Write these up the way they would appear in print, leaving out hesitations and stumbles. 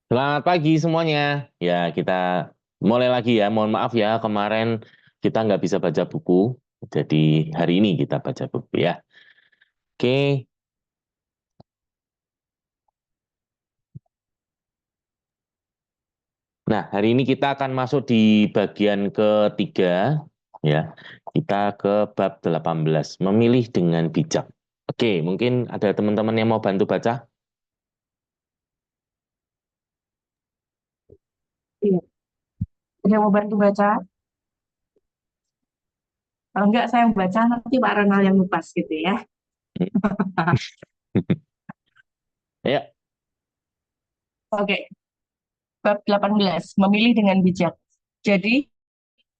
Selamat pagi semuanya. Ya, kita mulai lagi ya. Mohon maaf ya, kemarin kita nggak bisa baca buku. Jadi hari ini kita baca buku ya. Oke. Nah, hari ini kita akan masuk di bagian ketiga ya. Kita ke bab 18, memilih dengan bijak. Oke, mungkin ada teman-teman yang mau bantu baca? Iya. Ada yang mau bantu baca? Kalau enggak, saya yang baca, nanti Pak Ronald yang ngupas gitu ya. Ya, Oke, bab 18, memilih dengan bijak. Jadi,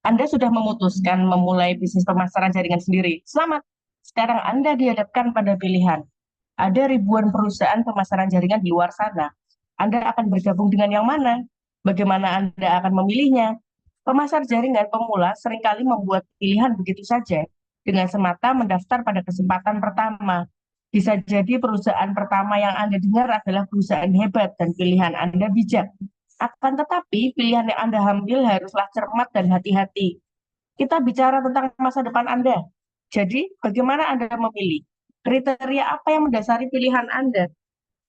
Anda sudah memutuskan memulai bisnis pemasaran jaringan sendiri. Selamat. Sekarang Anda dihadapkan pada pilihan. Ada ribuan perusahaan pemasaran jaringan di luar sana. Anda akan bergabung dengan yang mana? Bagaimana Anda akan memilihnya? Pemasar jaringan pemula seringkali membuat pilihan begitu saja dengan semata mendaftar pada kesempatan pertama. Bisa jadi perusahaan pertama yang Anda dengar adalah perusahaan hebat dan pilihan Anda bijak. Akan tetapi, pilihan yang Anda ambil haruslah cermat dan hati-hati. Kita bicara tentang masa depan Anda. Jadi, bagaimana Anda memilih? Kriteria apa yang mendasari pilihan Anda?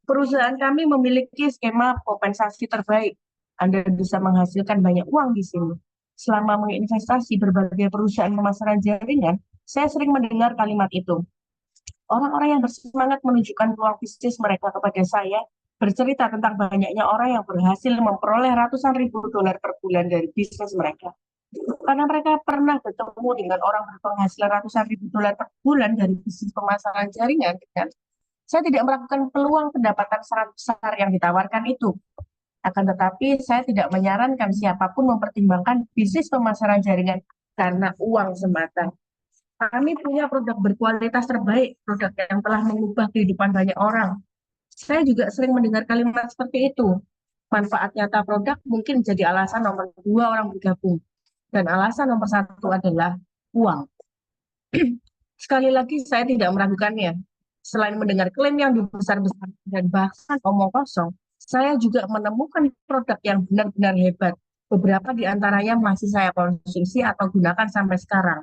Perusahaan kami memiliki skema kompensasi terbaik. Anda bisa menghasilkan banyak uang di sini. Selama menginvestasi berbagai perusahaan pemasaran jaringan, saya sering mendengar kalimat itu. Orang-orang yang bersemangat menunjukkan peluang bisnis mereka kepada saya bercerita tentang banyaknya orang yang berhasil memperoleh ratusan ribu dolar per bulan dari bisnis mereka. Karena mereka pernah bertemu dengan orang berpenghasilan ratusan ribu dolar per bulan dari bisnis pemasaran jaringan, kan? Saya tidak melakukan peluang pendapatan sangat besar yang ditawarkan itu. Akan tetapi, saya tidak menyarankan siapapun mempertimbangkan bisnis pemasaran jaringan karena uang semata. Kami punya produk berkualitas terbaik, produk yang telah mengubah kehidupan banyak orang. Saya juga sering mendengar kalimat seperti itu. Manfaat nyata produk mungkin jadi alasan nomor dua orang bergabung. Dan alasan nomor satu adalah uang. Sekali lagi, saya tidak meragukannya. Selain mendengar klaim yang dibesar-besar dan bahkan omong kosong, saya juga menemukan produk yang benar-benar hebat. Beberapa di antaranya masih saya konsumsi atau gunakan sampai sekarang.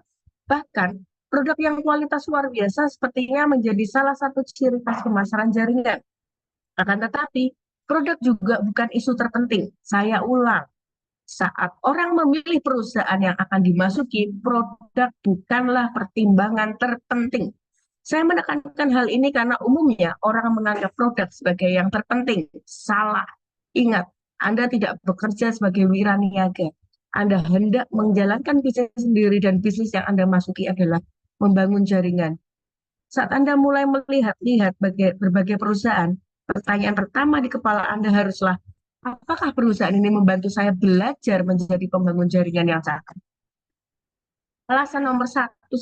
Bahkan, produk yang kualitas luar biasa sepertinya menjadi salah satu ciri khas pemasaran jaringan. Akan tetapi, produk juga bukan isu terpenting. Saya ulang, saat orang memilih perusahaan yang akan dimasuki, produk bukanlah pertimbangan terpenting. Saya menekankan hal ini karena umumnya orang menganggap produk sebagai yang terpenting. Salah. Ingat, Anda tidak bekerja sebagai wiraniaga. Anda hendak menjalankan bisnis sendiri dan bisnis yang Anda masuki adalah membangun jaringan. Saat Anda mulai melihat-lihat berbagai perusahaan, pertanyaan pertama di kepala Anda haruslah, apakah perusahaan ini membantu saya belajar menjadi pembangun jaringan yang cakep? Alasan nomor satu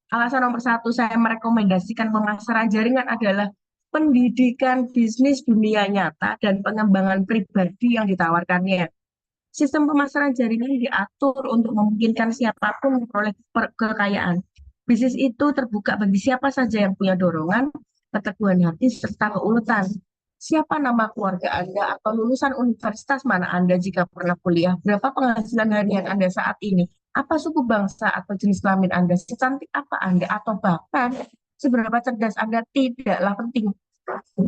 alasan nomor satu saya merekomendasikan pemasaran jaringan adalah pendidikan bisnis dunia nyata dan pengembangan pribadi yang ditawarkannya. Sistem pemasaran jaringan diatur untuk memungkinkan siapapun memperoleh kekayaan. Bisnis itu terbuka bagi siapa saja yang punya dorongan, keteguhan hati, serta keuletan. Siapa nama keluarga Anda atau lulusan universitas mana Anda jika pernah kuliah? Berapa penghasilan harian Anda saat ini? Apa suku bangsa atau jenis kelamin Anda? Secantik apa Anda? Atau bahkan seberapa cerdas Anda tidaklah penting.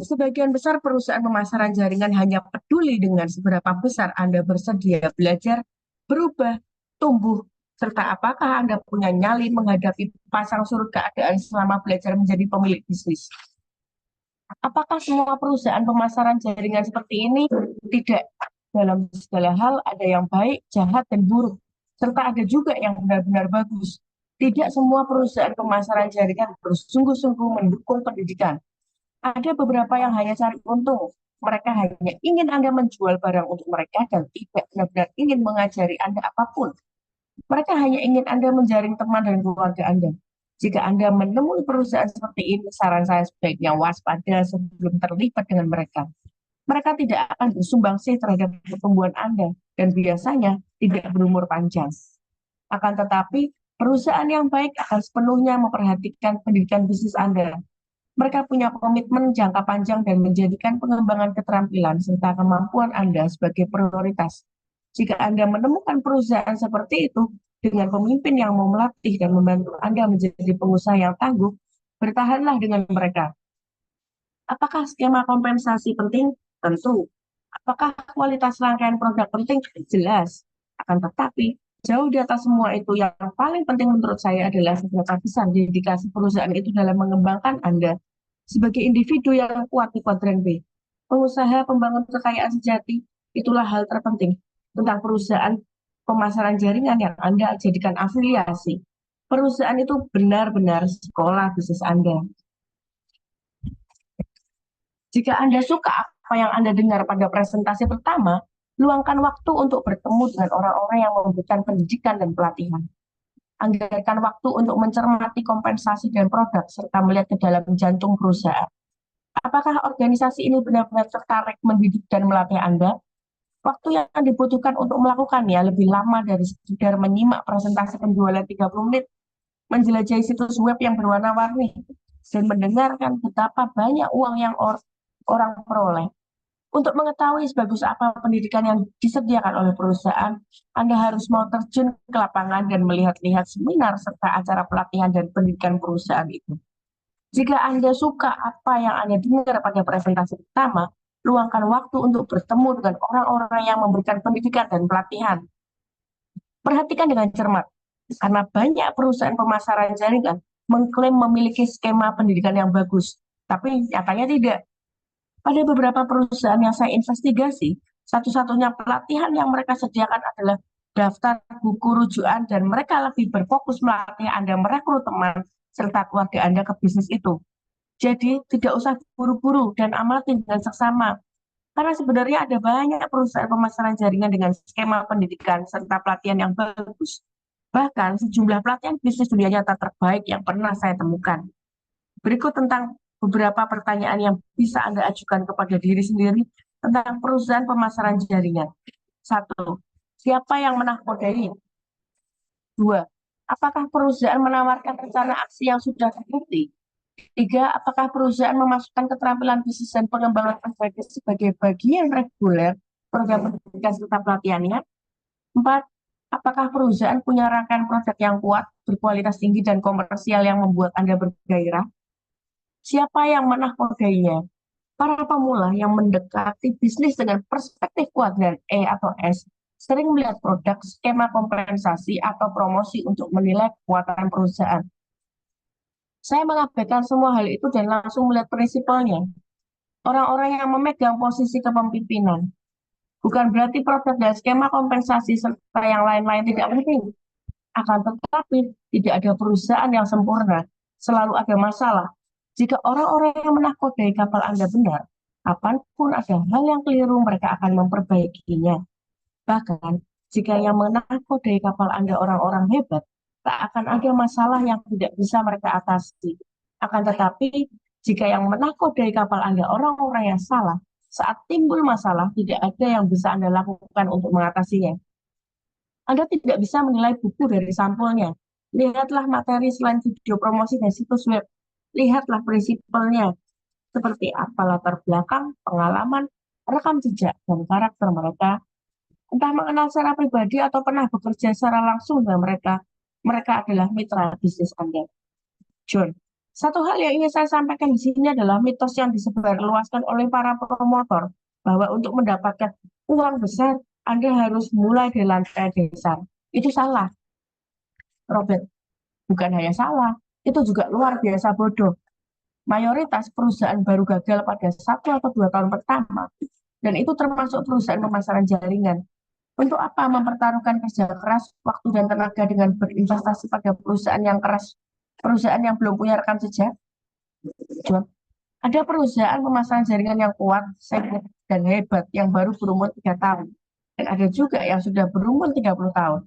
Sebagian besar perusahaan pemasaran jaringan hanya peduli dengan seberapa besar Anda bersedia belajar, berubah, tumbuh, serta apakah Anda punya nyali menghadapi pasang surut keadaan selama belajar menjadi pemilik bisnis. Apakah semua perusahaan pemasaran jaringan seperti ini? Tidak. Dalam segala hal ada yang baik, jahat, dan buruk. Serta ada juga yang benar-benar bagus. Tidak semua perusahaan pemasaran jaringan bersungguh-sungguh mendukung pendidikan. Ada beberapa yang hanya cari untung. Mereka hanya ingin Anda menjual barang untuk mereka dan tidak benar-benar ingin mengajari Anda apapun. Mereka hanya ingin Anda menjaring teman dan keluarga Anda. Jika Anda menemui perusahaan seperti ini, saran saya sebaiknya waspada sebelum terlibat dengan mereka. Mereka tidak akan bersumbangsi terhadap pertumbuhan Anda dan biasanya tidak berumur panjang. Akan tetapi, perusahaan yang baik akan sepenuhnya memperhatikan pendidikan bisnis Anda. Mereka punya komitmen jangka panjang dan menjadikan pengembangan keterampilan serta kemampuan Anda sebagai prioritas. Jika Anda menemukan perusahaan seperti itu, dengan pemimpin yang mau melatih dan membantu Anda menjadi pengusaha yang tangguh, bertahanlah dengan mereka. Apakah skema kompensasi penting? Tentu. Apakah kualitas rangkaian produk penting? Jelas. Akan tetapi, jauh di atas semua itu, yang paling penting menurut saya adalah seberapa besar dedikasi perusahaan itu dalam mengembangkan Anda sebagai individu yang kuat di kuadran B. Pengusaha pembangun kekayaan sejati, itulah hal terpenting tentang perusahaan pemasaran jaringan yang Anda jadikan afiliasi. Perusahaan itu benar-benar sekolah bisnis Anda. Jika Anda suka apa yang Anda dengar pada presentasi pertama, luangkan waktu untuk bertemu dengan orang-orang yang memberikan pendidikan dan pelatihan. Anggarkan waktu untuk mencermati kompensasi dan produk, serta melihat ke dalam jantung perusahaan. Apakah organisasi ini benar-benar tertarik mendidik dan melatih Anda? Waktu yang dibutuhkan untuk melakukannya lebih lama dari sekedar menyimak presentasi penjualan 30 menit, menjelajahi situs web yang berwarna-warni, dan mendengarkan betapa banyak uang yang orang peroleh. Untuk mengetahui sebagus apa pendidikan yang disediakan oleh perusahaan, Anda harus mau terjun ke lapangan dan melihat-lihat seminar serta acara pelatihan dan pendidikan perusahaan itu. Jika Anda suka apa yang Anda dengar pada presentasi pertama, luangkan waktu untuk bertemu dengan orang-orang yang memberikan pendidikan dan pelatihan. Perhatikan dengan cermat, karena banyak perusahaan pemasaran jaringan mengklaim memiliki skema pendidikan yang bagus, tapi nyatanya tidak. Pada beberapa perusahaan yang saya investigasi, satu-satunya pelatihan yang mereka sediakan adalah daftar buku rujukan, dan mereka lebih berfokus melatih Anda merekrut teman serta keluarga Anda ke bisnis itu. Jadi, tidak usah buru-buru dan amati dengan seksama. Karena sebenarnya ada banyak perusahaan pemasaran jaringan dengan skema pendidikan serta pelatihan yang bagus. Bahkan sejumlah pelatihan bisnis dunia nyata terbaik yang pernah saya temukan. Berikut tentang beberapa pertanyaan yang bisa Anda ajukan kepada diri sendiri tentang perusahaan pemasaran jaringan. 1. Siapa yang menakodai? 2. Apakah perusahaan menawarkan rencana aksi yang sudah terbukti? 3. Apakah perusahaan memasukkan keterampilan bisnis dan pengembangan pribadi sebagai bagian reguler program pendidikan serta pelatihannya? 4. Apakah perusahaan punya rangkaian produk yang kuat, berkualitas tinggi, dan komersial yang membuat Anda bergairah? Siapa yang menakodainya? Para pemula yang mendekati bisnis dengan perspektif kuadran E atau S sering melihat produk, skema kompensasi, atau promosi untuk menilai kekuatan perusahaan. Saya mengabaikan semua hal itu dan langsung melihat prinsipalnya. Orang-orang yang memegang posisi kepemimpinan. Bukan berarti produk dan skema kompensasi serta yang lain-lain tidak penting. Akan tetapi, tidak ada perusahaan yang sempurna. Selalu ada masalah. Jika orang-orang yang menakodai kapal Anda benar, kapanpun ada hal yang keliru, mereka akan memperbaikinya. Bahkan, jika yang menakodai kapal Anda orang-orang hebat, tak akan ada masalah yang tidak bisa mereka atasi. Akan tetapi, jika yang menakodai kapal Anda orang-orang yang salah, saat timbul masalah, tidak ada yang bisa Anda lakukan untuk mengatasinya. Anda tidak bisa menilai buku dari sampulnya. Lihatlah materi selain video promosi dan situs web. Lihatlah prinsipalnya, seperti apa latar belakang, pengalaman, rekam jejak, dan karakter mereka. Entah mengenal secara pribadi atau pernah bekerja secara langsung dengan mereka, mereka adalah mitra bisnis Anda. John, satu hal yang ingin saya sampaikan di sini adalah mitos yang disebarluaskan oleh para promotor bahwa untuk mendapatkan uang besar, Anda harus mulai dari lantai dasar. Itu salah, Robert. Bukan hanya salah, itu juga luar biasa bodoh. Mayoritas perusahaan baru gagal pada 1 atau 2 tahun pertama, dan itu termasuk perusahaan pemasaran jaringan. Untuk apa mempertaruhkan kerja keras, waktu, dan tenaga dengan berinvestasi pada perusahaan yang keras, perusahaan yang belum punya rekam jejak? John, ada perusahaan pemasaran jaringan yang kuat, sehat, dan hebat yang baru berumur 3 tahun. Dan ada juga yang sudah berumur 30 tahun.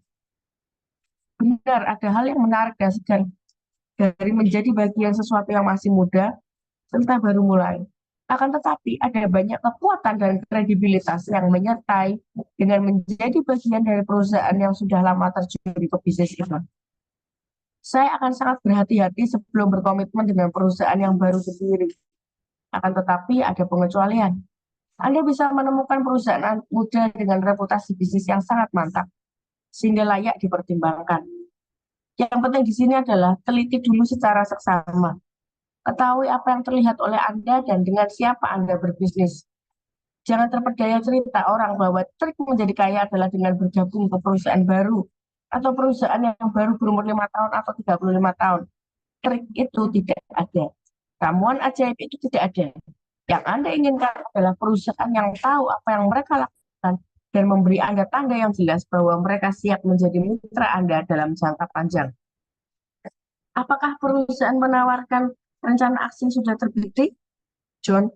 Benar, ada hal yang menarik dan segar dari menjadi bagian sesuatu yang masih muda, serta baru mulai. Akan tetapi, ada banyak kekuatan dan kredibilitas yang menyertai dengan menjadi bagian dari perusahaan yang sudah lama terjun ke bisnis itu. Saya akan sangat berhati-hati sebelum berkomitmen dengan perusahaan yang baru sendiri. Akan tetapi ada pengecualian. Anda bisa menemukan perusahaan muda dengan reputasi bisnis yang sangat mantap, sehingga layak dipertimbangkan. Yang penting di sini adalah teliti dulu secara seksama. Ketahui apa yang terlihat oleh Anda dan dengan siapa Anda berbisnis. Jangan terpedaya cerita orang bahwa trik menjadi kaya adalah dengan bergabung ke perusahaan baru atau perusahaan yang baru berumur 5 tahun atau 35 tahun. Trik itu tidak ada. Ramuan ajaib itu tidak ada. Yang Anda inginkan adalah perusahaan yang tahu apa yang mereka lakukan dan memberi Anda tanda yang jelas bahwa mereka siap menjadi mitra Anda dalam jangka panjang. Apakah perusahaan menawarkan rencana aksi yang sudah terbukti? John,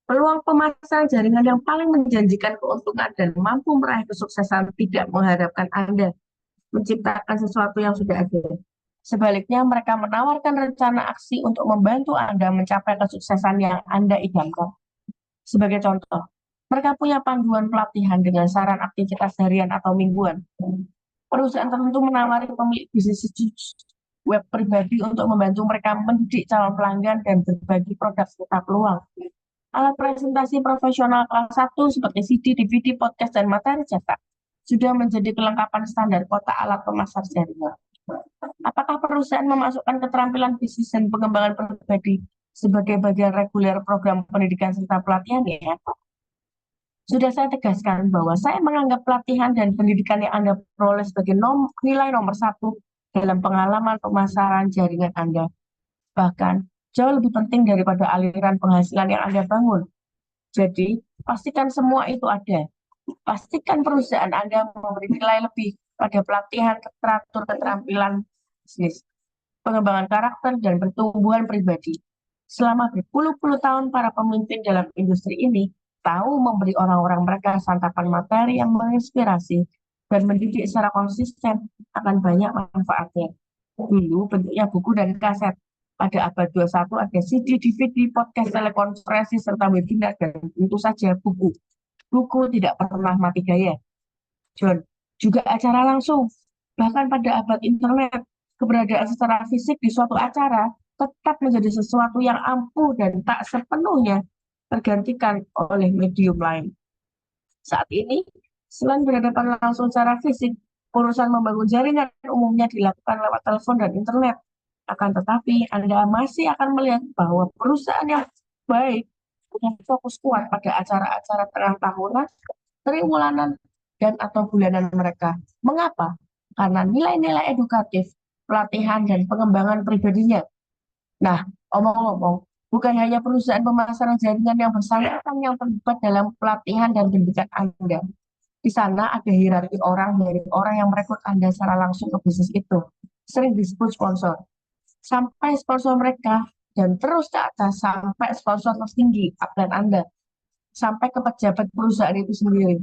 peluang pemasaran jaringan yang paling menjanjikan keuntungan dan mampu meraih kesuksesan tidak mengharapkan Anda menciptakan sesuatu yang sudah ada. Sebaliknya, mereka menawarkan rencana aksi untuk membantu Anda mencapai kesuksesan yang Anda idamkan. Sebagai contoh, mereka punya panduan pelatihan dengan saran aktivitas harian atau mingguan. Perusahaan tertentu menawari pemilik bisnis web pribadi untuk membantu mereka mendidik calon pelanggan dan berbagi produk serta peluang. Alat presentasi profesional kelas 1 seperti CD, DVD, podcast, dan materi cetak sudah menjadi kelengkapan standar kota alat pemasar jaringan. Apakah perusahaan memasukkan keterampilan bisnis dan pengembangan pribadi sebagai bagian reguler program pendidikan serta pelatihan ya? Sudah saya tegaskan bahwa saya menganggap pelatihan dan pendidikan yang Anda peroleh sebagai nilai nomor satu dalam pengalaman pemasaran jaringan Anda. Bahkan, jauh lebih penting daripada aliran penghasilan yang Anda bangun. Jadi, pastikan semua itu ada. Pastikan perusahaan Anda memberi nilai lebih pada pelatihan teratur keterampilan bisnis, pengembangan karakter, dan pertumbuhan pribadi. Selama berpuluh-puluh tahun para pemimpin dalam industri ini tahu memberi orang-orang mereka santapan materi yang menginspirasi dan mendidik secara konsisten akan banyak manfaatnya. Dulu bentuknya buku dan kaset. Pada abad 21 ada CD, DVD, podcast, telekonferensi, serta webinar, dan tentu saja buku. Buku tidak pernah mati gaya. John, juga acara langsung. Bahkan pada abad internet, keberadaan secara fisik di suatu acara tetap menjadi sesuatu yang ampuh dan tak sepenuhnya tergantikan oleh medium lain. Saat ini, selain berhadapan langsung secara fisik, urusan membangun jaringan umumnya dilakukan lewat telepon dan internet. Akan tetapi, Anda masih akan melihat bahwa perusahaan yang baik punya fokus kuat pada acara-acara tengah tahunan, triwulanan, dan atau bulanan mereka. Mengapa? Karena nilai-nilai edukatif, pelatihan, dan pengembangan pribadinya. Nah, omong-omong, bukan hanya perusahaan pemasaran jaringan yang bersangkutan yang terlibat dalam pelatihan dan pendidikan Anda. Di sana ada hierarki orang dari orang yang merekrut Anda secara langsung ke bisnis itu. Sering disebut sponsor. Sampai sponsor mereka dan terus ke atas sampai sponsor tertinggi upline Anda. Sampai ke pejabat perusahaan itu sendiri.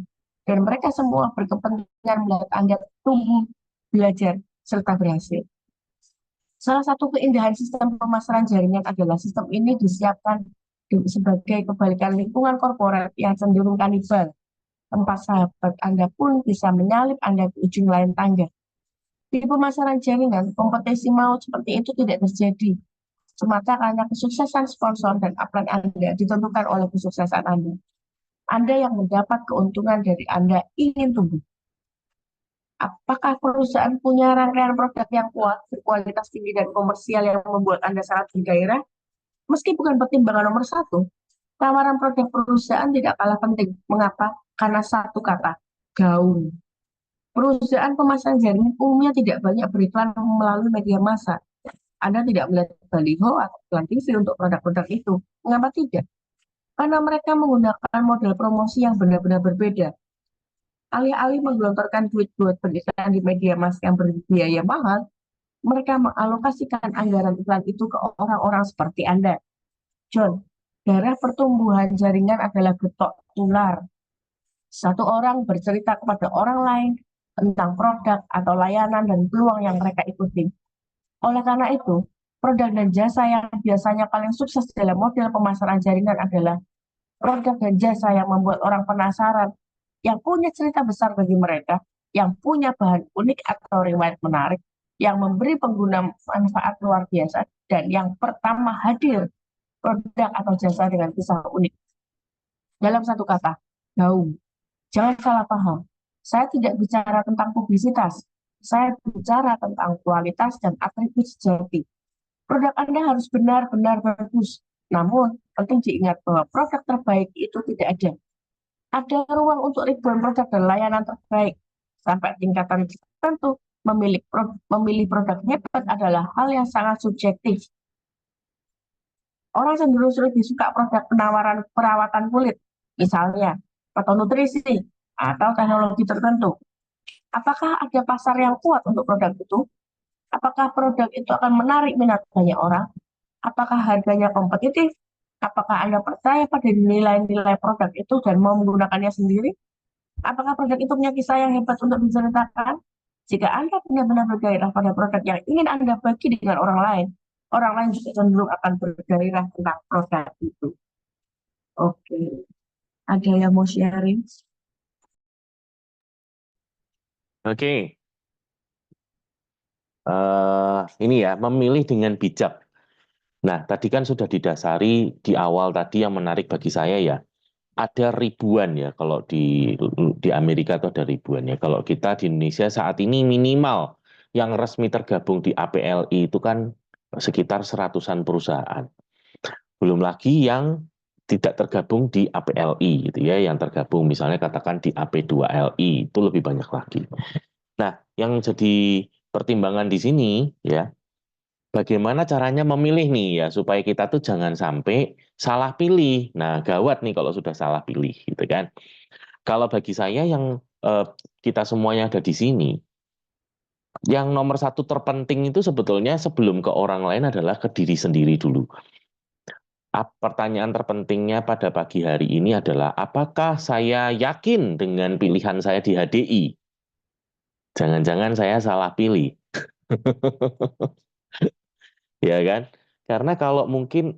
Dan mereka semua berkepentingan melihat Anda tumbuh, belajar, serta berhasil. Salah satu keindahan sistem pemasaran jaringan adalah sistem ini disiapkan sebagai kebalikan lingkungan korporat yang cenderung kanibal. Tempat sahabat Anda pun bisa menyalip Anda ke ujung lain tangga. Di pemasaran jaringan, kompetisi maut seperti itu tidak terjadi. Semata karena kesuksesan sponsor dan upline Anda ditentukan oleh kesuksesan Anda. Anda yang mendapat keuntungan dari Anda ingin tumbuh. Apakah perusahaan punya rangkaian produk yang kuat, berkualitas tinggi, dan komersial yang membuat Anda sangat bergairah? Meski bukan pertimbangan nomor satu, tawaran produk perusahaan tidak kalah penting. Mengapa? Karena satu kata, gaung. Perusahaan pemasaran jaringan umumnya tidak banyak beriklan melalui media massa. Anda tidak melihat baliho atau iklan TV untuk produk-produk itu. Mengapa tidak? Karena mereka menggunakan model promosi yang benar-benar berbeda. Alih-alih menggelontorkan duit buat beriklan di media massa yang berbiaya mahal, mereka mengalokasikan anggaran iklan itu ke orang-orang seperti Anda. John, darah pertumbuhan jaringan adalah getok tular. Satu orang bercerita kepada orang lain tentang produk atau layanan dan peluang yang mereka ikuti. Oleh karena itu, produk dan jasa yang biasanya paling sukses dalam model pemasaran jaringan adalah produk dan jasa yang membuat orang penasaran, yang punya cerita besar bagi mereka, yang punya bahan unik atau riwayat menarik, yang memberi pengguna manfaat luar biasa, dan yang pertama hadir produk atau jasa dengan kisah unik. Dalam satu kata, gaung. Jangan salah paham. Saya tidak bicara tentang publisitas. Saya bicara tentang kualitas dan atribut sejati. Produk Anda harus benar-benar bagus. Namun, penting diingat bahwa produk terbaik itu tidak ada. Ada ruang untuk ribuan produk dan layanan terbaik. Sampai tingkatan tertentu, memilih produk hebat adalah hal yang sangat subjektif. Orang cenderung lebih suka produk penawaran perawatan kulit, misalnya, atau nutrisi, atau teknologi tertentu. Apakah ada pasar yang kuat untuk produk itu? Apakah produk itu akan menarik minat banyak orang? Apakah harganya kompetitif? Apakah Anda percaya pada nilai-nilai produk itu dan mau menggunakannya sendiri? Apakah produk itu punya kisah yang hebat untuk diceritakan? Jika Anda benar-benar bergairah pada produk yang ingin Anda bagi dengan orang lain juga cenderung akan bergairah tentang produk itu. Oke, ada yang mau sharing? Oke. Ini ya, memilih dengan bijak. Nah, tadi kan sudah didasari di awal tadi yang menarik bagi saya ya, ada ribuan ya, kalau di Amerika itu ada ribuan ya. Kalau kita di Indonesia saat ini minimal yang resmi tergabung di APLI itu kan sekitar seratusan perusahaan. Belum lagi yang tidak tergabung di APLI gitu ya, yang tergabung misalnya katakan di AP2LI itu lebih banyak lagi. Nah, yang jadi pertimbangan di sini ya, bagaimana caranya memilih nih ya supaya kita tuh jangan sampai salah pilih. Nah, gawat nih kalau sudah salah pilih gitu kan. Kalau bagi saya yang kita semuanya ada di sini, yang nomor satu terpenting itu sebetulnya sebelum ke orang lain adalah ke diri sendiri dulu. Pertanyaan terpentingnya pada pagi hari ini adalah apakah saya yakin dengan pilihan saya di HDI? Jangan-jangan saya salah pilih. Ya kan? Karena kalau mungkin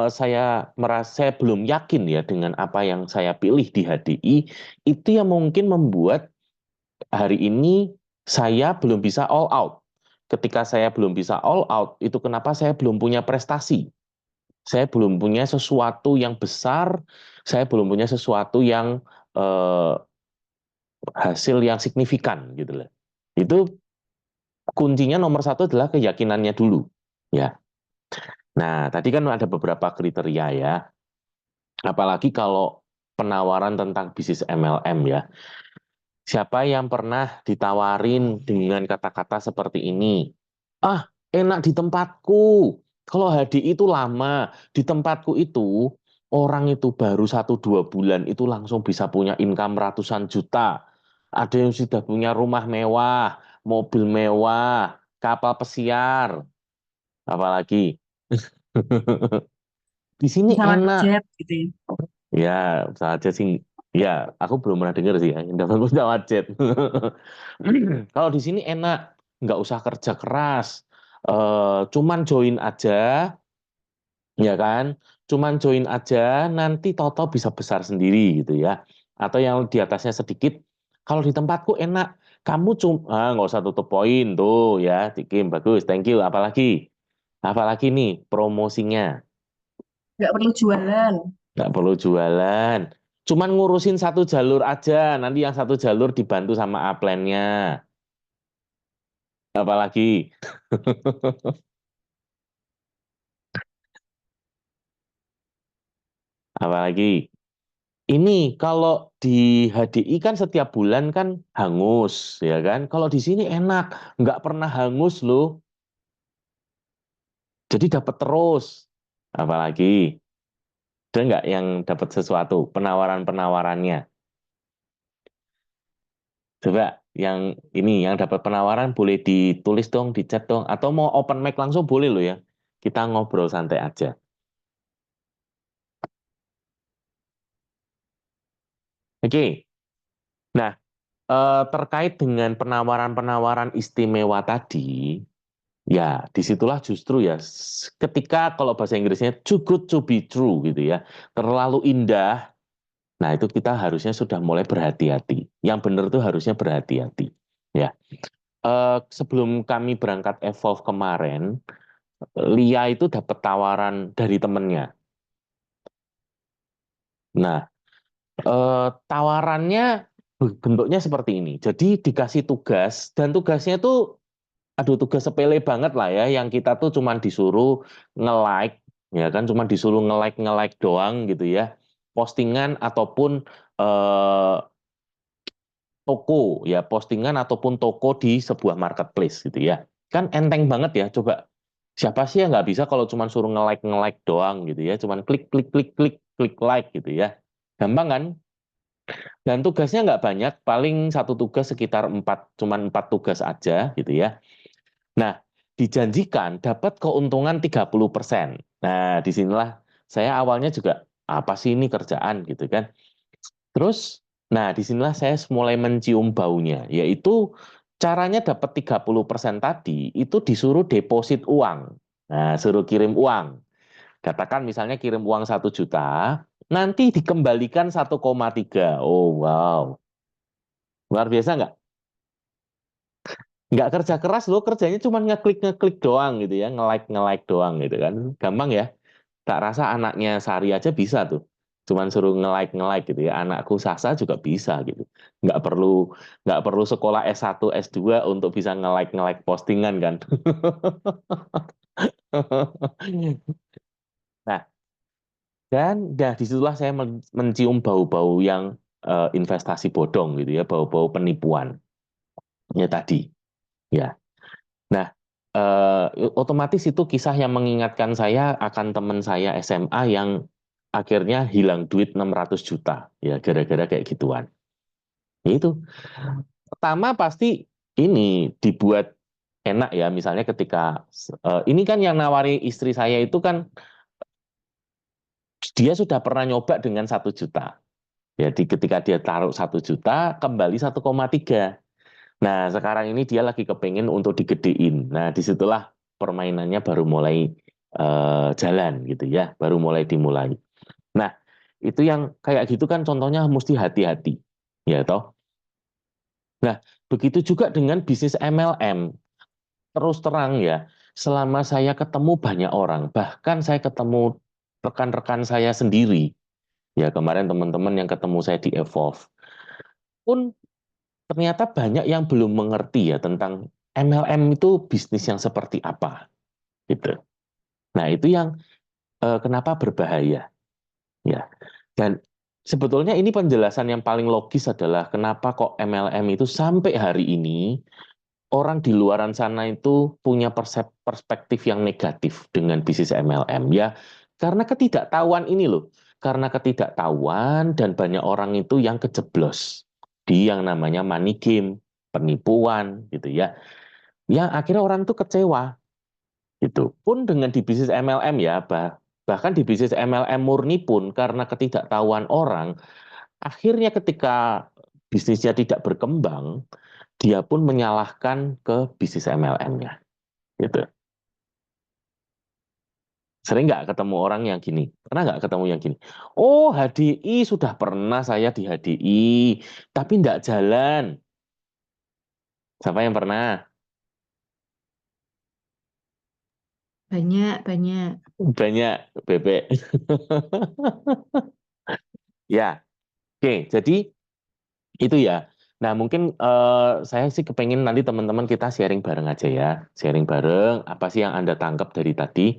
saya merasa saya belum yakin ya dengan apa yang saya pilih di HDI, itu yang mungkin membuat hari ini saya belum bisa all out. Ketika saya belum bisa all out, itu kenapa saya belum punya prestasi. Saya belum punya sesuatu yang besar, saya belum punya sesuatu yang eh, hasil yang signifikan gitu loh. Itu kuncinya nomor satu adalah keyakinannya dulu. Ya. Nah, tadi kan ada beberapa kriteria ya. Apalagi kalau penawaran tentang bisnis MLM ya. Siapa yang pernah ditawarin dengan kata-kata seperti ini? Ah, enak di tempatku. Kalau HDI itu lama. Di tempatku itu, orang itu baru 1-2 bulan itu langsung bisa punya income ratusan juta. Ada yang sudah punya rumah mewah, mobil mewah, kapal pesiar. Apalagi? Di sini Pesawat enak. jet gitu ya. Ya, saja sih. Ya, aku belum pernah dengar sih ya, yang dapat pesawat jet. Kalau di sini enak, nggak usah kerja keras. Cuman join aja, ya kan? Cuman join aja, nanti toto bisa besar sendiri gitu ya. Atau yang di atasnya sedikit, kalau di tempatku enak, kamu cuma nggak usah tutup poin tuh ya, Dikim bagus, thank you. Apalagi nih promosinya. Nggak perlu jualan. Nggak perlu jualan. Cuman ngurusin satu jalur aja. Nanti yang satu jalur dibantu sama upline-nya. Apalagi. Apalagi. Ini kalau di HDI kan setiap bulan kan hangus, ya kan? Kalau di sini enak, nggak pernah hangus loh. Jadi dapat terus. Apalagi. Ada nggak yang dapat sesuatu, penawaran-penawarannya? Coba yang ini, yang dapat penawaran boleh ditulis dong, di chat dong. Atau mau open mic langsung boleh loh ya. Kita ngobrol santai aja. Oke, nah terkait dengan penawaran-penawaran istimewa tadi, ya disitulah justru ya ketika kalau bahasa Inggrisnya too good to be true gitu ya, terlalu indah, nah itu kita harusnya sudah mulai berhati-hati. Yang benar tuh harusnya berhati-hati. Ya, sebelum kami berangkat Evolve kemarin, Lia itu dapat tawaran dari temennya. Nah, tawarannya bentuknya seperti ini. Jadi dikasih tugas dan tugasnya itu, aduh, tugas sepele banget lah ya. Yang kita tuh cuman disuruh nge-like, ya kan, cuman disuruh nge-like doang gitu ya. Postingan ataupun eh, toko ya, postingan ataupun toko di sebuah marketplace gitu ya. Kan enteng banget ya. Coba siapa sih yang nggak bisa kalau cuman suruh nge-like doang gitu ya. Cuman klik klik klik klik klik like gitu ya. Gampang kan? Dan tugasnya nggak banyak, paling satu tugas sekitar cuman 4 tugas aja gitu ya. Nah, dijanjikan dapat keuntungan 30%. Nah, disinilah saya awalnya juga, apa sih ini kerjaan gitu kan. Terus, nah disinilah saya mulai mencium baunya, yaitu caranya dapat 30% tadi, itu disuruh deposit uang. Nah, suruh kirim uang. Katakan misalnya kirim uang 1 juta, nanti dikembalikan 1,3. Oh, wow. Luar biasa nggak? Nggak kerja keras loh, kerjanya cuma ngeklik doang gitu ya, nge-like doang gitu kan. Gampang ya. Tak rasa anaknya Sari aja bisa tuh. Cuman suruh nge-like gitu ya. Anakku Sasa juga bisa gitu. Nggak perlu nggak perlu sekolah S1, S2 untuk bisa nge-like postingan kan. Nah, dan dah disitulah saya mencium bau-bau yang investasi bodong gitu ya, bau-bau penipuan. Ya tadi. Ya. Nah, otomatis itu kisah yang mengingatkan saya akan teman saya SMA yang akhirnya hilang duit 600 juta. Ya, gara-gara kayak gituan. Ya itu. Pertama pasti ini dibuat enak ya, misalnya ketika ini kan yang nawari istri saya itu kan dia sudah pernah nyoba dengan 1 juta. Jadi ketika dia taruh 1 juta, kembali 1,3. Nah, sekarang ini dia lagi kepengen untuk digedein. Nah, disitulah permainannya baru mulai jalan gitu ya, baru mulai dimulai. Nah, itu yang kayak gitu kan contohnya mesti hati-hati, ya toh. Nah, begitu juga dengan bisnis MLM. Terus terang ya, selama saya ketemu banyak orang, bahkan saya ketemu rekan-rekan saya sendiri, ya kemarin teman-teman yang ketemu saya di Evolve, pun ternyata banyak yang belum mengerti ya tentang MLM itu bisnis yang seperti apa gitu. Nah, itu yang kenapa berbahaya ya. Dan sebetulnya ini penjelasan yang paling logis adalah kenapa kok MLM itu sampai hari ini orang di luaran sana itu punya perspektif yang negatif dengan bisnis MLM ya, karena ketidaktahuan ini loh. Karena ketidaktahuan dan banyak orang itu yang kejeblos di yang namanya money game, penipuan gitu ya. Yang akhirnya orang itu kecewa gitu. Pun dengan di bisnis MLM ya, bahkan di bisnis MLM murni pun karena ketidaktahuan orang, akhirnya ketika bisnisnya tidak berkembang, dia pun menyalahkan ke bisnis MLM-nya. Gitu. Sering nggak ketemu orang yang gini? Pernah nggak ketemu yang gini? Oh, HDI sudah pernah saya di HDI, tapi nggak jalan. Siapa yang pernah? Banyak, banyak. Banyak, bebek. Ya, oke. Jadi itu ya. Nah, mungkin saya sih kepengen nanti teman-teman kita sharing bareng aja ya. Sharing bareng, apa sih yang Anda tangkap dari tadi.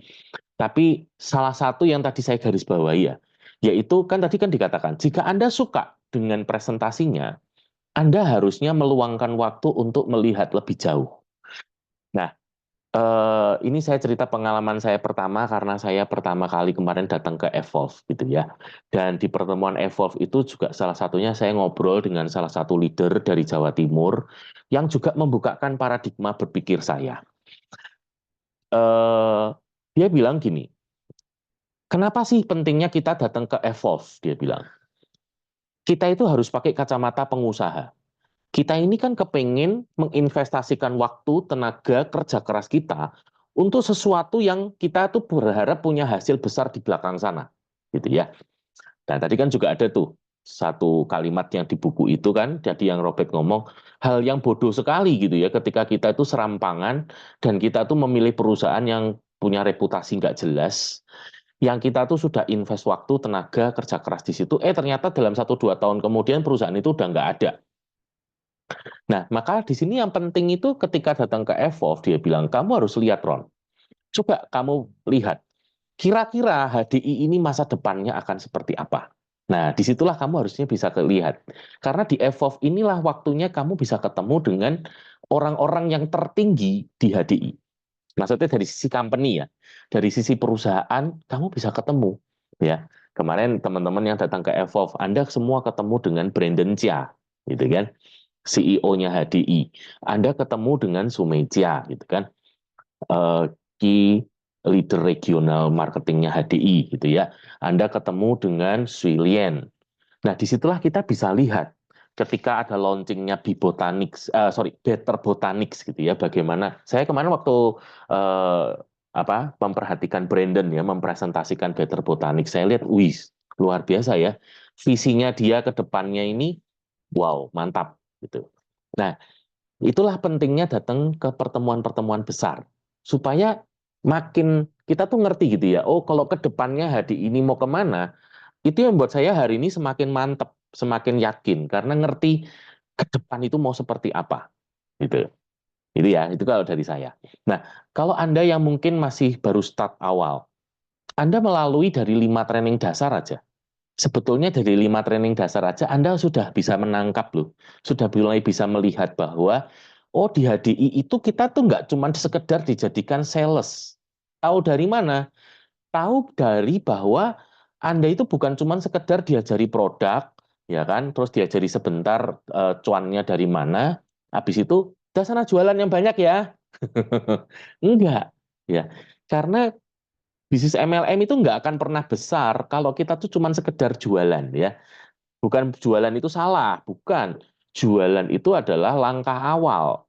Tapi salah satu yang tadi saya garis bawahi ya, yaitu kan tadi kan dikatakan, jika Anda suka dengan presentasinya, Anda harusnya meluangkan waktu untuk melihat lebih jauh. Nah, ini saya cerita pengalaman saya pertama karena saya pertama kali kemarin datang ke Evolve gitu ya. Dan di pertemuan Evolve itu juga salah satunya saya ngobrol dengan salah satu leader dari Jawa Timur yang juga membukakan paradigma berpikir saya. Eh, Dia bilang gini, kenapa sih pentingnya kita datang ke Evolve? Dia bilang, kita itu harus pakai kacamata pengusaha. Kita ini kan kepengen menginvestasikan waktu, tenaga, kerja keras kita untuk sesuatu yang kita tuh berharap punya hasil besar di belakang sana, gitu ya. Nah, tadi kan juga ada tuh satu kalimat yang di buku itu kan, jadi yang Robert ngomong, hal yang bodoh sekali gitu ya, ketika kita itu serampangan dan kita tuh memilih perusahaan yang punya reputasi nggak jelas, yang kita tuh sudah invest waktu, tenaga, kerja keras di situ, ternyata dalam 1-2 tahun kemudian perusahaan itu udah nggak ada. Nah, maka di sini yang penting itu ketika datang ke Evolve, dia bilang, kamu harus lihat, Ron. Coba kamu lihat, kira-kira HDI ini masa depannya akan seperti apa? Nah, disitulah kamu harusnya bisa lihat. Karena di Evolve inilah waktunya kamu bisa ketemu dengan orang-orang yang tertinggi di HDI. Maksudnya dari sisi company ya, dari sisi perusahaan kamu bisa ketemu. Ya, kemarin teman-teman yang datang ke Evolve, Anda semua ketemu dengan Brandon Chia, gitu kan? CEO-nya HDI. Anda ketemu dengan Sumeja, gitu kan? Key leader regional marketingnya HDI gitu ya. Anda ketemu dengan Swilian. Nah, disitulah kita bisa lihat ketika ada launchingnya Better Botanics gitu ya. Bagaimana? Saya kemarin waktu eh, memperhatikan Brandon ya, mempresentasikan Better Botanics, saya lihat, wih, luar biasa ya. Visinya dia ke depannya ini, wow, mantap gitu. Nah, itulah pentingnya datang ke pertemuan-pertemuan besar supaya makin kita tuh ngerti gitu ya. Oh, kalau ke depannya Hadi ini mau kemana, itu yang membuat saya hari ini semakin mantep, semakin yakin karena ngerti ke depan itu mau seperti apa gitu. Itu ya, itu kalau dari saya. Nah, kalau Anda yang mungkin masih baru start awal, Anda melalui dari 5 training dasar aja. Sebetulnya dari 5 training dasar aja Anda sudah bisa menangkap loh, sudah mulai bisa melihat bahwa oh di HDI itu kita tuh nggak cuma sekedar dijadikan sales. Tahu dari mana? Tahu dari bahwa Anda itu bukan cuma sekedar diajari produk, ya kan? Terus diajari sebentar cuannya dari mana, habis itu udah sana jualan yang banyak ya. Enggak, ya. Karena bisnis MLM itu nggak akan pernah besar kalau kita tuh cuma sekedar jualan ya. Bukan jualan itu salah, bukan. Jualan itu adalah langkah awal.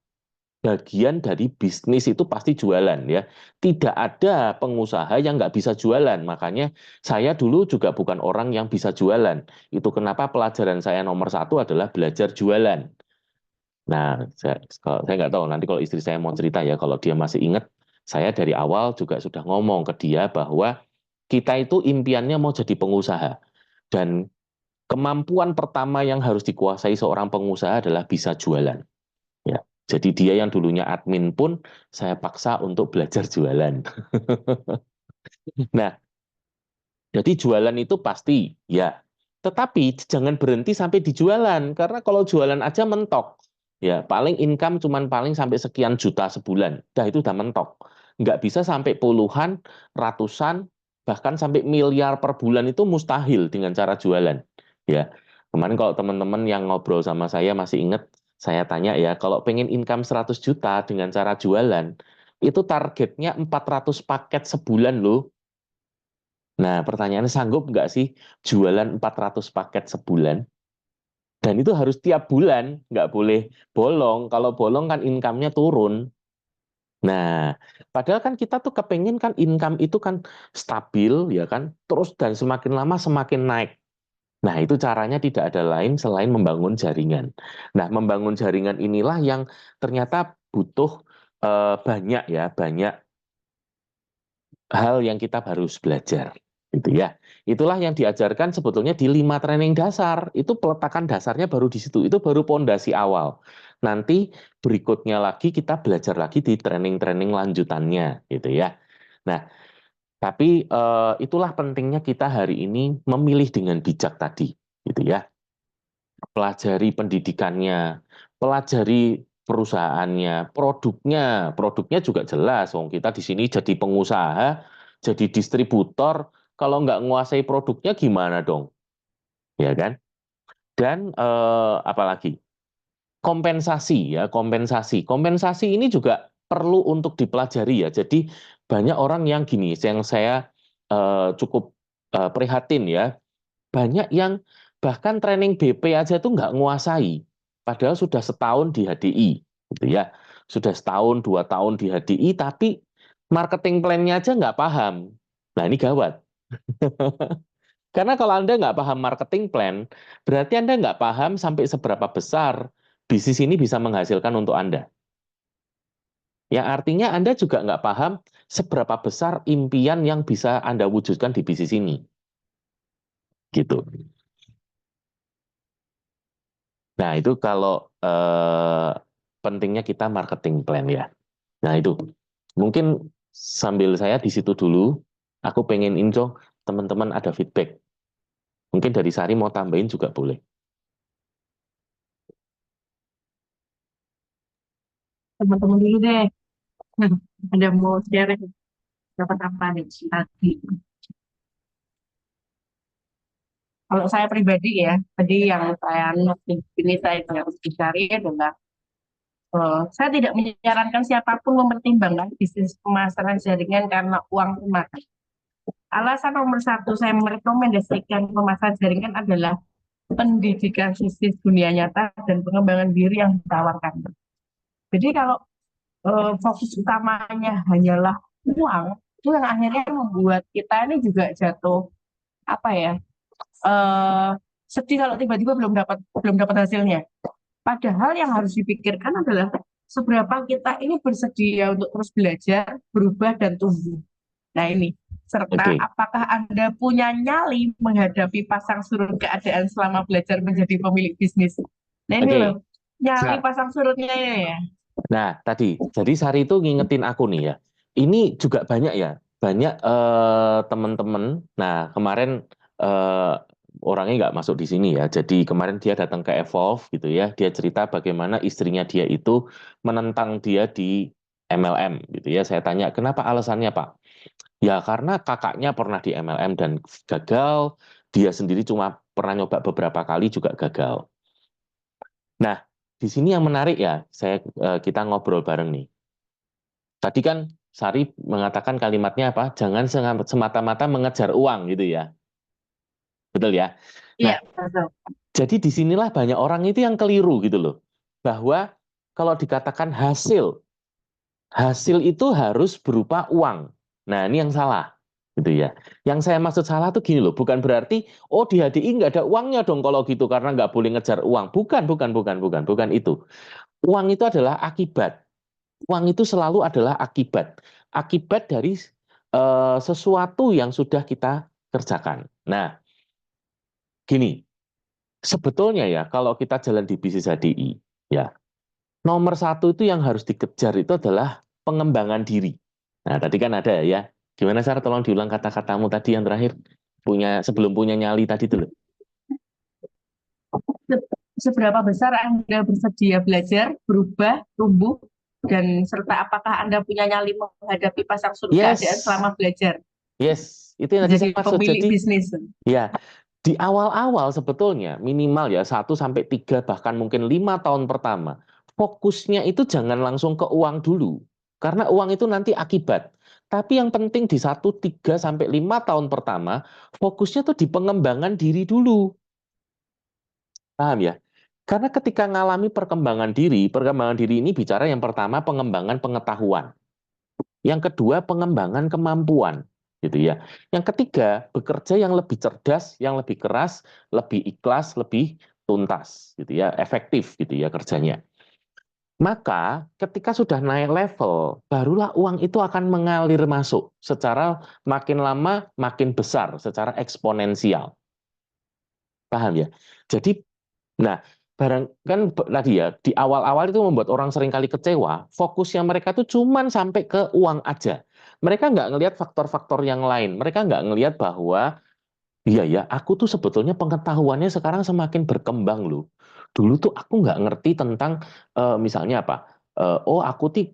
Bagian dari bisnis itu pasti jualan ya. Tidak ada pengusaha yang nggak bisa jualan. Makanya saya dulu juga bukan orang yang bisa jualan. Itu kenapa pelajaran saya nomor 1 adalah belajar jualan. Nah, saya nggak tahu nanti kalau istri saya mau cerita ya, kalau dia masih ingat, saya dari awal juga sudah ngomong ke dia bahwa kita itu impiannya mau jadi pengusaha. Dan kemampuan pertama yang harus dikuasai seorang pengusaha adalah bisa jualan. Ya. Jadi dia yang dulunya admin pun saya paksa untuk belajar jualan. Nah, jadi jualan itu pasti ya. Tetapi jangan berhenti sampai di jualan karena kalau jualan aja mentok. Ya, paling income cuman paling sampai sekian juta sebulan. Dah itu udah mentok. Nggak bisa sampai puluhan, ratusan, bahkan sampai miliar per bulan itu mustahil dengan cara jualan. Ya. Kemarin kalau teman-teman yang ngobrol sama saya masih ingat, saya tanya ya, kalau pengen income 100 juta dengan cara jualan, itu targetnya 400 paket sebulan loh. Nah, pertanyaannya sanggup nggak sih jualan 400 paket sebulan? Dan itu harus tiap bulan, nggak boleh bolong. Kalau bolong kan income-nya turun. Nah, padahal kan kita tuh kepengen kan income itu kan stabil, ya kan? Terus dan semakin lama semakin naik. Nah, itu caranya tidak ada lain selain membangun jaringan. Nah, membangun jaringan inilah yang ternyata butuh banyak ya, banyak hal yang kita harus belajar gitu ya. Itulah yang diajarkan sebetulnya di 5 training dasar. Itu peletakan dasarnya baru di situ. Itu baru pondasi awal. Nanti berikutnya lagi kita belajar lagi di training-training lanjutannya gitu ya. Nah, tapi itulah pentingnya kita hari ini memilih dengan bijak tadi gitu ya. Pelajari pendidikannya, pelajari perusahaannya, produknya juga jelas. Wong kita di sini jadi pengusaha, jadi distributor, kalau nggak menguasai produknya gimana dong, ya kan? Dan apalagi kompensasi ya, kompensasi ini juga perlu untuk dipelajari ya. Jadi banyak orang yang gini, yang saya cukup prihatin ya, banyak yang bahkan training BP aja tuh nggak nguasai. Padahal sudah setahun di HDI, gitu ya. Sudah setahun, 2 tahun di HDI, tapi marketing plan-nya aja nggak paham. Nah ini gawat. Karena kalau Anda nggak paham marketing plan, berarti Anda nggak paham sampai seberapa besar bisnis ini bisa menghasilkan untuk Anda. Yang artinya Anda juga nggak paham seberapa besar impian yang bisa Anda wujudkan di bisnis ini. Gitu. Nah, itu kalau pentingnya kita marketing plan ya. Nah, itu. Mungkin sambil saya di situ dulu, aku pengen info teman-teman ada feedback. Mungkin dari Sari mau tambahin juga boleh. Teman-teman dulu deh. Ada mau share dapat apa nih tadi? Kalau saya pribadi ya, tadi yang saya ini saya harus dicari adalah saya tidak menyarankan siapapun mempertimbangkan bisnis pemasaran jaringan karena uang semata. Alasan nomor satu saya merekomendasikan pemasaran jaringan adalah pendidikan bisnis dunia nyata dan pengembangan diri yang ditawarkan. Jadi kalau fokus utamanya hanyalah uang, itu yang akhirnya membuat kita ini juga jatuh apa ya eh, sedih kalau tiba-tiba belum dapat hasilnya. Padahal yang harus dipikirkan adalah seberapa kita ini bersedia untuk terus belajar, berubah dan tumbuh. Nah ini, serta Oke, apakah Anda punya nyali menghadapi pasang surut keadaan selama belajar menjadi pemilik bisnis. Nah ini loh, oke. nyali Sar. pasang surutnya ini ya. Nah, tadi, jadi Sari itu ngingetin aku nih ya. Ini juga banyak ya, banyak teman-teman. Nah, kemarin eh, orangnya nggak masuk di sini ya. Jadi kemarin dia datang ke Evolve gitu ya. Dia cerita bagaimana istrinya dia itu menentang dia di MLM gitu ya. Saya tanya, kenapa alasannya Pak? Ya karena kakaknya pernah di MLM dan gagal. Dia sendiri cuma pernah nyoba beberapa kali juga gagal. Nah, di sini yang menarik ya, kita ngobrol bareng nih. Tadi kan Sari mengatakan kalimatnya apa? Jangan semata-mata mengejar uang gitu ya. Betul ya? Iya, Nah, betul. jadi disinilah banyak orang itu yang keliru gitu loh. Bahwa kalau dikatakan hasil, hasil itu harus berupa uang. Nah, ini yang salah. Gitu ya. Yang saya maksud salah tuh gini loh, bukan berarti, oh di HDI nggak ada uangnya dong kalau gitu, karena nggak boleh ngejar uang. Bukan itu. Uang itu adalah akibat. Uang itu selalu adalah akibat. Akibat dari sesuatu yang sudah kita kerjakan. Nah, gini, sebetulnya ya kalau kita jalan di bisnis HDI, ya nomor satu itu yang harus dikejar itu adalah pengembangan diri. Nah, tadi kan ada ya. Gimana Sarah? Tolong diulang kata-katamu tadi yang terakhir. Sebelum punya nyali tadi itu loh. Seberapa besar Anda bersedia belajar, berubah, tumbuh, dan serta apakah Anda punya nyali menghadapi pasang surut keadaan Yes, selama belajar yes. Itu yang tadi menjadi saya maksud. pemilik Jadi, bisnis. ya, di awal-awal sebetulnya minimal ya 1 sampai 3 bahkan mungkin 5 tahun pertama fokusnya itu jangan langsung ke uang dulu karena uang itu nanti akibat. Tapi yang penting di 1, 3 sampai 5 tahun pertama fokusnya tuh di pengembangan diri dulu. Paham ya? Karena ketika ngalami perkembangan diri ini bicara yang pertama pengembangan pengetahuan. Yang kedua, pengembangan kemampuan, gitu ya. Yang ketiga, bekerja yang lebih cerdas, yang lebih keras, lebih ikhlas, lebih tuntas, gitu ya, efektif, gitu ya kerjanya. Maka ketika sudah naik level, barulah uang itu akan mengalir masuk secara makin lama makin besar, secara eksponensial. Paham ya? Jadi, nah, barang kan tadi ya di awal-awal itu membuat orang seringkali kecewa. Fokusnya mereka tuh cuman sampai ke uang aja. Mereka nggak ngelihat faktor-faktor yang lain. Mereka nggak ngelihat bahwa iya ya, aku tuh sebetulnya pengetahuannya sekarang semakin berkembang loh. Dulu tuh aku nggak ngerti tentang misalnya apa. Oh aku tuh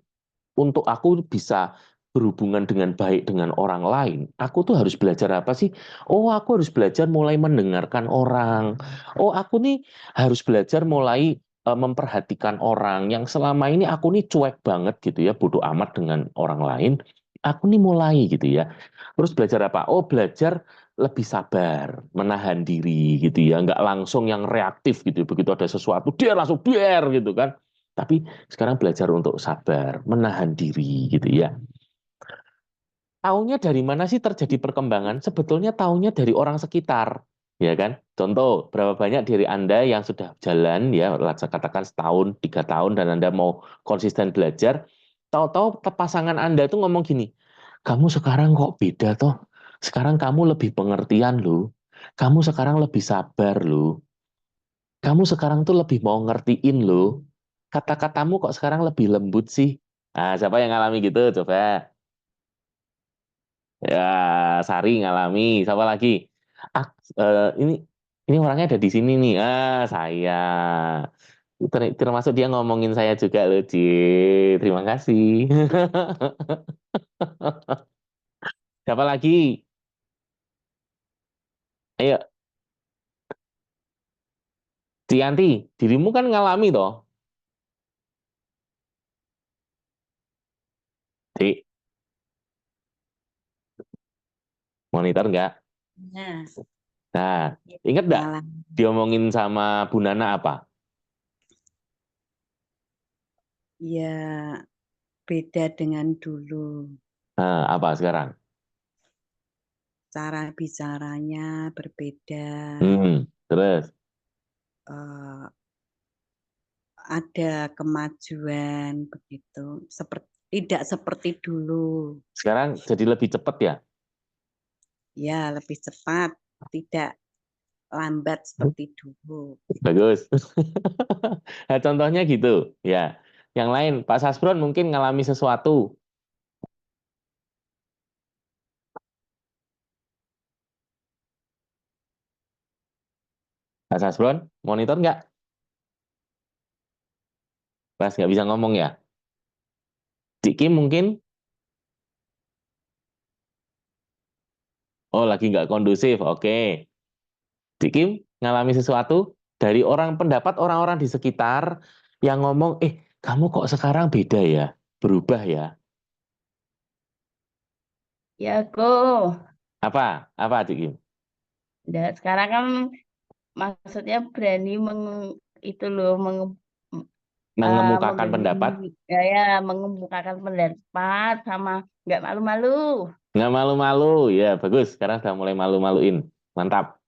untuk aku bisa berhubungan dengan baik dengan orang lain, aku tuh harus belajar apa sih? Oh, aku harus belajar mulai mendengarkan orang. Oh, aku nih harus belajar mulai memperhatikan orang yang selama ini aku nih cuek banget gitu ya, bodoh amat dengan orang lain. Aku nih mulai gitu ya. Terus belajar apa? Oh, belajar lebih sabar, menahan diri gitu ya, nggak langsung yang reaktif gitu. Begitu ada sesuatu, dia langsung biar gitu kan. Tapi sekarang belajar untuk sabar, menahan diri gitu ya. taunya dari mana sih terjadi perkembangan? Sebetulnya taunya dari orang sekitar, ya kan? Contoh, berapa banyak diri Anda yang sudah jalan, ya, katakan setahun, 3 tahun, dan Anda mau konsisten belajar, tahu-tahu pasangan Anda itu ngomong gini, kamu sekarang kok beda toh? Sekarang kamu lebih pengertian loh. Kamu sekarang lebih sabar loh. Kamu sekarang tuh lebih mau ngertiin loh. Kata-katamu kok sekarang lebih lembut sih? Nah, siapa yang ngalami gitu? Coba. Ya, Sari ngalami. Siapa lagi? Ah, ini orangnya ada di sini nih. Ah, saya. Termasuk dia ngomongin saya juga loh, Ci. Terima kasih. Siapa lagi? Ayo, Cianti, dirimu kan ngalami toh? Ci, monitor nggak? Nah, Nah, ya, inget nggak malam. diomongin sama Bu Nana apa? Ya, beda dengan dulu. Nah, apa sekarang? Cara bicaranya berbeda. Terus eh, ada kemajuan begitu. Tidak seperti dulu. sekarang jadi lebih cepet ya? Ya, lebih cepat, tidak lambat seperti dulu. Bagus. Nah, contohnya gitu, ya. Yang lain, Pak Sasbron mungkin ngalami sesuatu. Pak Sasbron, monitor nggak? Pas nggak bisa ngomong ya? Cik Kim mungkin? Oh, lagi nggak kondusif. Oke. Cik Kim ngalami sesuatu dari pendapat orang-orang di sekitar yang ngomong, kamu kok sekarang beda ya? Berubah ya? Ya, go. Apa? Apa, Cik Kim? Dan sekarang kan maksudnya berani itu loh Mengemukakan memberi pendapat? ya mengemukakan pendapat sama nggak malu-malu. Nggak malu-malu. Ya, bagus. Sekarang sudah mulai malu-maluin. Mantap.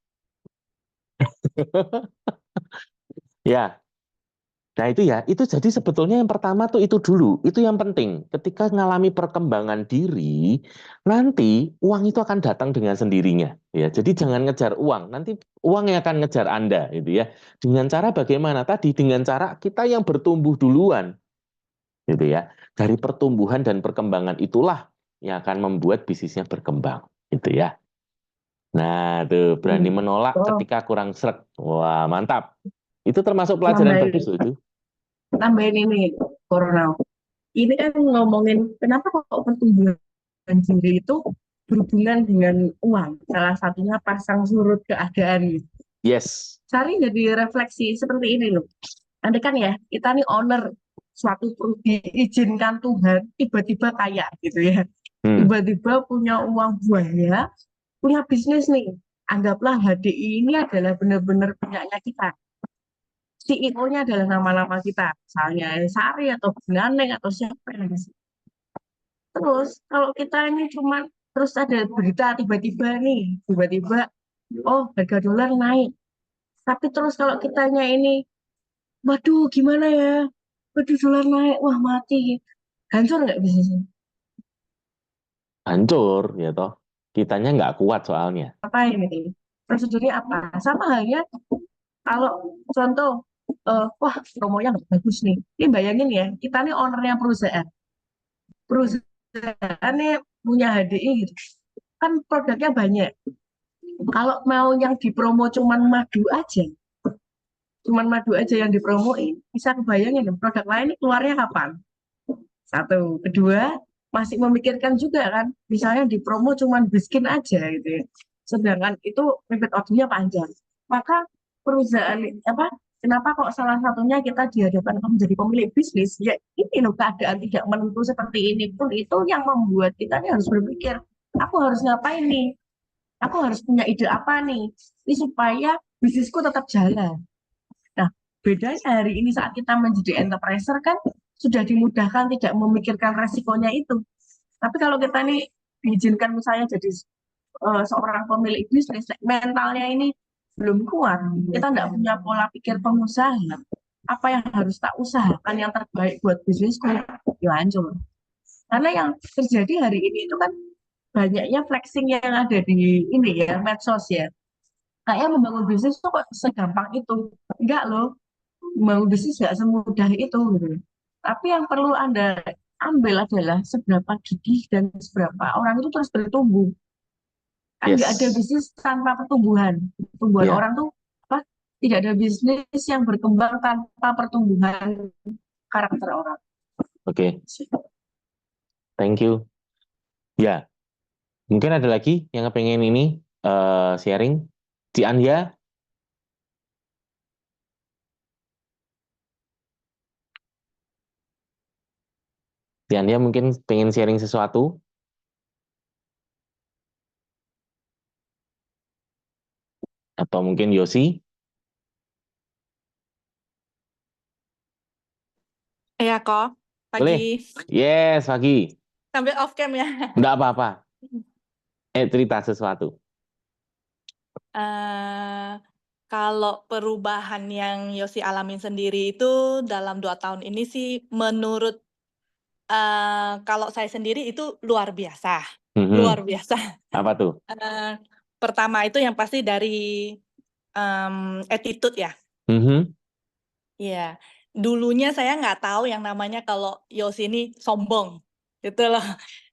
Ya, nah itu ya, itu jadi sebetulnya yang pertama tuh itu dulu, itu yang penting. Ketika mengalami perkembangan diri, nanti uang itu akan datang dengan sendirinya. Ya, jadi jangan ngejar uang, nanti uang yang akan ngejar Anda, gitu ya. Dengan cara bagaimana tadi? Dengan cara kita yang bertumbuh duluan, gitu ya. Dari pertumbuhan dan perkembangan itulah yang akan membuat bisnisnya berkembang, gitu ya. Nah, tuh berani menolak Oh, ketika kurang srek. Wah, mantap. Itu termasuk pelajaran nambahin, bagus loh itu. nambahin ini, Corona. Ini kan ngomongin kenapa kok pertumbuhan diri itu berhubungan dengan uang. Salah satunya pasang surut keadaan gitu. Yes. Sari jadi refleksi seperti ini loh. Nanti kan ya, kita nih owner suatu diizinkan Tuhan, tiba-tiba kaya gitu ya. Hmm. Tiba-tiba punya uang banyak, punya bisnis nih. Anggaplah HDI ini adalah benar-benar punyanya kita. CEO-nya adalah nama-nama kita, misalnya Sari atau Bunaneng atau siapa yang ada. Terus kalau kita ini cuma terus ada berita tiba-tiba nih, tiba-tiba oh harga dolar naik. Tapi terus kalau kitanya ini, waduh gimana ya? Waduh dolar naik, wah mati. Hancur nggak bisnisnya? Hancur ya toh, kitanya nggak kuat soalnya. Apa ini? Prosedurnya apa? Sama halnya kalau contoh, wah promonya nggak bagus nih. Ini bayangin ya, kita nih ownernya perusahaan. Perusahaannya punya HDI gitu. Kan produknya banyak. Kalau mau yang dipromo cuman madu aja yang dipromoin, bisa kebayangin produk lain ini keluarnya kapan? Satu, kedua masih memikirkan juga kan, misalnya dipromo cuman biskin aja gitu ya. Sedangkan itu repeat ordernya panjang. Maka perusahaan apa? Kenapa kok salah satunya kita dihadapkan menjadi pemilik bisnis? Ya ini loh keadaan tidak menentu seperti ini pun itu yang membuat kita nih harus berpikir, aku harus ngapain nih? Aku harus punya ide apa nih? Ini supaya bisnisku tetap jalan. Nah, bedanya hari ini saat kita menjadi entrepreneur kan sudah dimudahkan tidak memikirkan resikonya itu. Tapi kalau kita nih diizinkan misalnya jadi seorang pemilik bisnis, mentalnya ini belum kuat, kita nggak punya pola pikir pengusaha, apa yang harus tak usahakan yang terbaik buat bisnisku, ya hancur. Karena yang terjadi hari ini itu kan banyaknya flexing yang ada di ini ya, medsos ya. Kayak membangun bisnis tuh kok segampang itu. Enggak loh, membangun bisnis nggak semudah itu gitu. Tapi yang perlu Anda ambil adalah seberapa gigih dan seberapa orang itu terus bertumbuh. Kan nggak ada Yes. bisnis tanpa pertumbuhan. Pertumbuhan Ya. orang tuh apa? Tidak ada bisnis yang berkembang tanpa pertumbuhan karakter orang. Oke. Thank you. Ya. Mungkin ada lagi yang pengen ini sharing. Ci Anja. Ci Anja mungkin pengen sharing sesuatu. Atau mungkin Yosi. Iya kok, Boleh? pagi. Yes, Pagi. Sambil off cam ya. Enggak apa-apa. Cerita sesuatu. Eh, Kalau perubahan yang Yosi alamin sendiri itu dalam 2 tahun ini sih menurut kalau saya sendiri itu luar biasa. Luar biasa. Apa tuh? Pertama itu yang pasti dari attitude ya. Iya, dulunya saya nggak tahu yang namanya kalau Yosi ini sombong, gitu loh.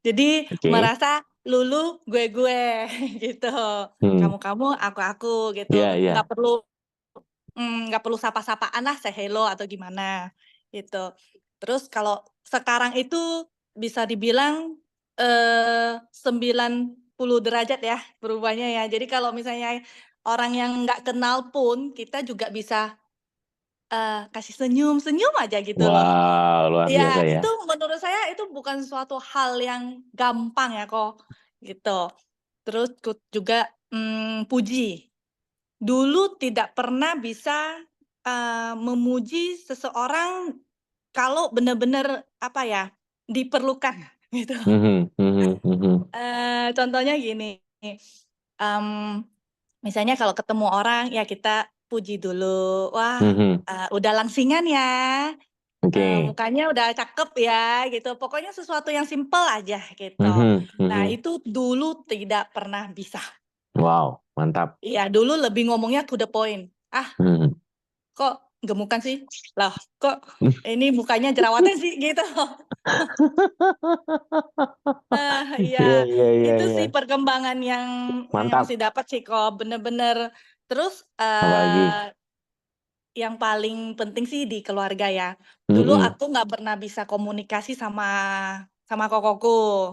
Jadi Oke. merasa lulu gue gitu, kamu aku gitu, Iya, iya. nggak perlu sapa-sapaan lah, say hello atau gimana gitu. Terus kalau sekarang itu bisa dibilang 90 derajat ya berubahnya ya. Jadi kalau misalnya orang yang nggak kenal pun kita juga bisa kasih senyum aja gitu loh. Wow, luar biasa Ya ya. itu menurut saya itu bukan suatu hal yang gampang ya kok, gitu. Terus juga puji. Dulu tidak pernah bisa memuji seseorang kalau benar-benar apa ya, diperlukan gitu. Contohnya gini, misalnya kalau ketemu orang ya kita puji dulu, wah udah langsingan ya, mukanya udah cakep ya gitu, pokoknya sesuatu yang simpel aja gitu. Nah itu dulu tidak pernah bisa. Wow, mantap. Iya dulu lebih ngomongnya to the point. Kok gemukan sih? Lah kok ini mukanya jerawatan sih gitu. Iya, itu sih perkembangan yang Mantap. Yosi dapat sih kok, bener-bener. Terus Apalagi? yang paling penting sih di keluarga ya. Dulu aku nggak pernah bisa komunikasi sama kokoku.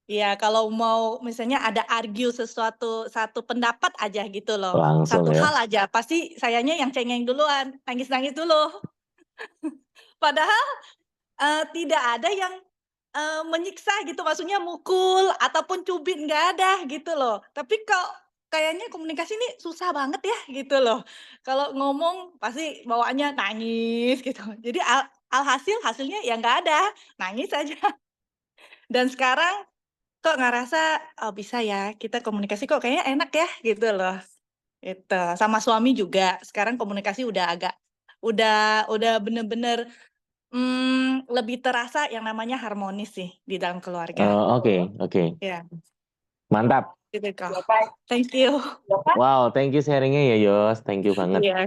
Iya, kalau mau misalnya ada argue satu pendapat aja gitu loh. Langsung Satu ya. hal aja, pasti sayanya yang cengeng duluan, nangis-nangis dulu. Padahal tidak ada yang menyiksa gitu, maksudnya mukul ataupun cubit, nggak ada gitu loh. Tapi kok kayaknya komunikasi ini susah banget ya gitu loh. Kalau ngomong pasti bawaannya nangis gitu. Jadi hasilnya ya nggak ada, nangis aja. Dan sekarang kok ngerasa, oh bisa ya kita komunikasi kok kayaknya enak ya gitu loh. Itu sama suami juga sekarang komunikasi udah bener-bener lebih terasa yang namanya harmonis sih di dalam keluarga. Oke. Ya, Mantap. gitu Kak. Thank you. Wow, thank you sharingnya ya Yos. Thank you banget. Iya.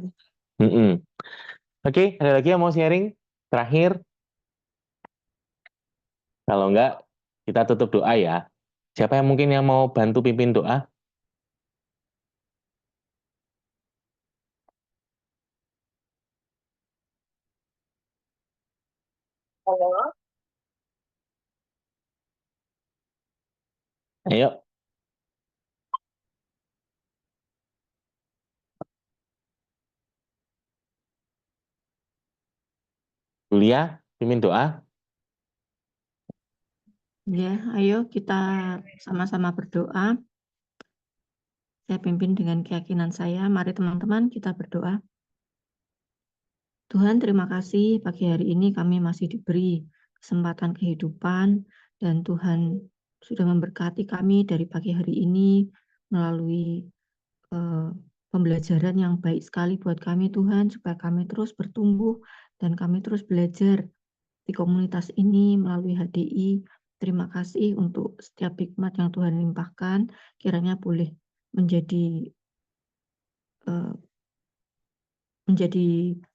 Oke, ada lagi yang mau sharing? Terakhir? Kalau enggak, kita tutup doa ya. Siapa yang mungkin yang mau bantu pimpin doa? Halo. Ayo. Julia, pimpin doa. Ya, ayo kita sama-sama berdoa. Saya pimpin dengan keyakinan saya. Mari teman-teman kita berdoa. Tuhan, terima kasih pagi hari ini kami masih diberi kesempatan kehidupan dan Tuhan sudah memberkati kami dari pagi hari ini melalui pembelajaran yang baik sekali buat kami Tuhan, supaya kami terus bertumbuh dan kami terus belajar di komunitas ini melalui HDI. Terima kasih untuk setiap hikmat yang Tuhan limpahkan, kiranya boleh menjadi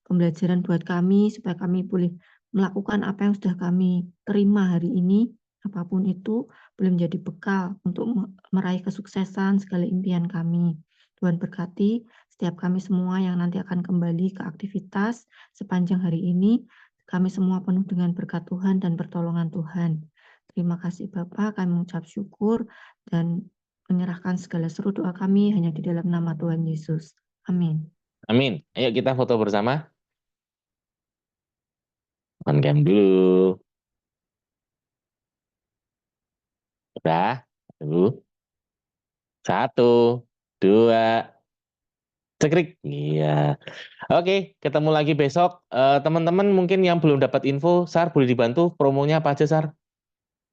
pembelajaran buat kami, supaya kami boleh melakukan apa yang sudah kami terima hari ini, apapun itu, boleh menjadi bekal untuk meraih kesuksesan segala impian kami. Tuhan berkati setiap kami semua yang nanti akan kembali ke aktivitas sepanjang hari ini. Kami semua penuh dengan berkat Tuhan dan pertolongan Tuhan. Terima kasih Bapa, kami mengucap syukur dan menyerahkan segala seru doa kami hanya di dalam nama Tuhan Yesus. Amin. Amin. Ayo kita foto bersama. On cam dulu. Udah. Tunggu. 1, 2, cekrik. Iya. Oke, ketemu lagi besok. Teman-teman mungkin yang belum dapat info, Sar boleh dibantu promonya apa aja, Sar?